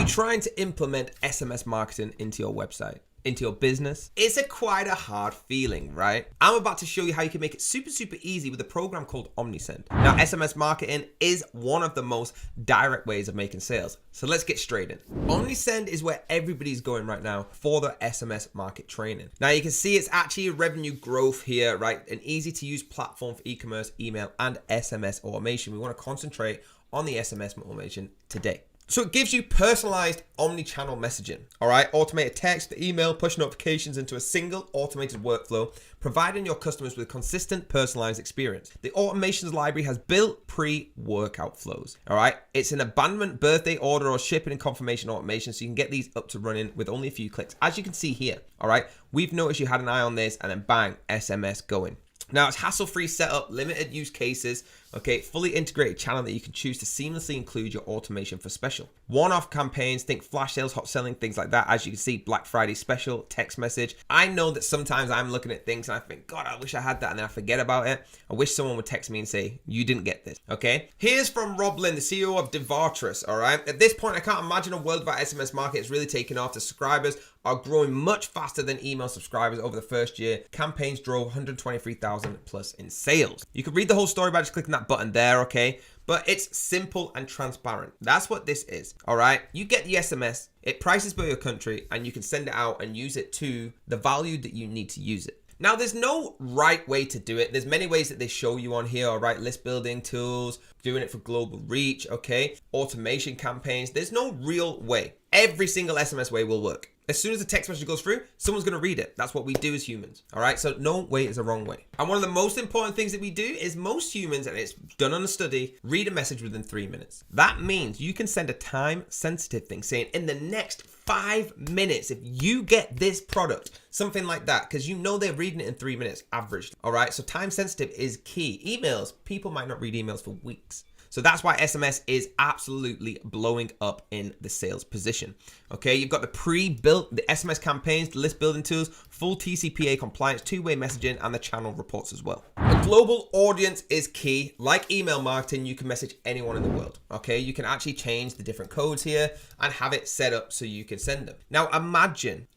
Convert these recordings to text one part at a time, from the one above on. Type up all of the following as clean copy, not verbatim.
you trying to implement SMS marketing into your website, into your business? It's quite a hard feeling, right? I'm about to show you how you can make it super easy with a program called Omnisend. Now, SMS marketing is one of the most direct ways of making sales. So let's get straight in. Omnisend is where everybody's going right now for the SMS market training. Now you can see it's actually a revenue growth here, right? An easy to use platform for e-commerce, email, and SMS automation. We want to concentrate on the SMS automation today. So it gives you personalized omni-channel messaging, all right? Automated text, email, push notifications into a single automated workflow, providing your customers with a consistent personalized experience. The automations library has built pre-workout flows, all right? It's an abandonment, birthday order, or shipping and confirmation automation, so you can get these up to running with only a few clicks. As you can see here, all right? We've noticed you had an eye on this, and then bang, SMS going. Now, it's hassle-free setup, limited use cases, okay, fully integrated channel that you can choose to seamlessly include your automation for special. One-off campaigns, think flash sales, hot selling, things like that. As you can see, Black Friday special, text message. I know that sometimes I'm looking at things and I think, God, I wish I had that, and then I forget about it. I wish someone would text me and say, you didn't get this, okay? Here's from Rob Lynn, the CEO of Devartrus, all right? At this point, I can't imagine a world where SMS market is really taking off. The subscribers are growing much faster than email subscribers over the first year. Campaigns drove 123,000 plus in sales. You can read the whole story by just clicking that button there, okay? But it's simple and transparent. That's what this is, all right? You get the SMS, it prices by your country, and you can send it out and use it to the value that you need to use it. Now, there's no right way to do it. There's many ways that they show you on here, all right? List building tools, doing it for global reach, okay? Automation campaigns. There's no real way. Every single SMS way will work. As soon as the text message goes through, someone's going to read it. That's what we do as humans. All right. So no way is a wrong way. And one of the most important things that we do is most humans, and it's done on a study, read a message within 3 minutes. That means you can send a time sensitive thing saying in the next 5 minutes, if you get this product, something like that, because you know they're reading it in 3 minutes averaged. All right. So time sensitive is key. Emails, people might not read emails for weeks. So that's why SMS is absolutely blowing up in the sales position. Okay, you've got the pre-built, the SMS campaigns, the list building tools, full TCPA compliance, two-way messaging, and the channel reports as well. A global audience is key. Like email marketing, you can message anyone in the world. Okay, you can actually change the different codes here and have it set up so you can send them. Now imagine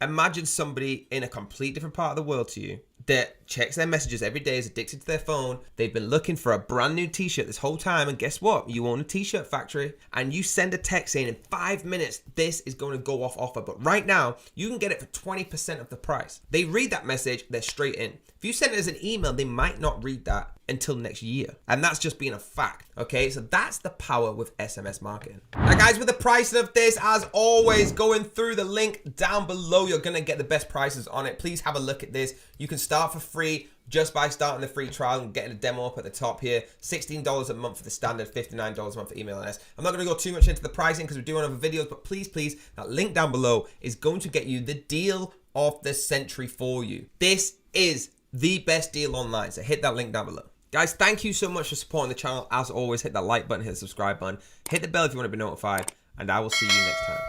somebody in a complete different part of the world to you that checks their messages every day, is addicted to their phone. They've been looking for a brand new t-shirt this whole time, and guess what? You own a t-shirt factory, and you send a text saying in 5 minutes, this is going to go off offer, but right now, you can get it for 20% of the price. They read that message, they're straight in. If you send it as an email, they might not read that until next year. And that's just being a fact, okay? So that's the power with SMS marketing. Now guys, with the pricing of this, as always, going through the link down below, you're gonna get the best prices on it. Please have a look at this. You can start for free just by starting the free trial and getting a demo up at the top here. $16 a month for the standard, $59 a month for email and S. I'm not gonna go too much into the pricing because we're doing other videos, but please, that link down below is going to get you the deal of the century for you. This is the best deal online, so hit that link down below. Guys, thank you so much for supporting the channel. As always, hit that like button, hit the subscribe button, hit the bell if you want to be notified, and I will see you next time.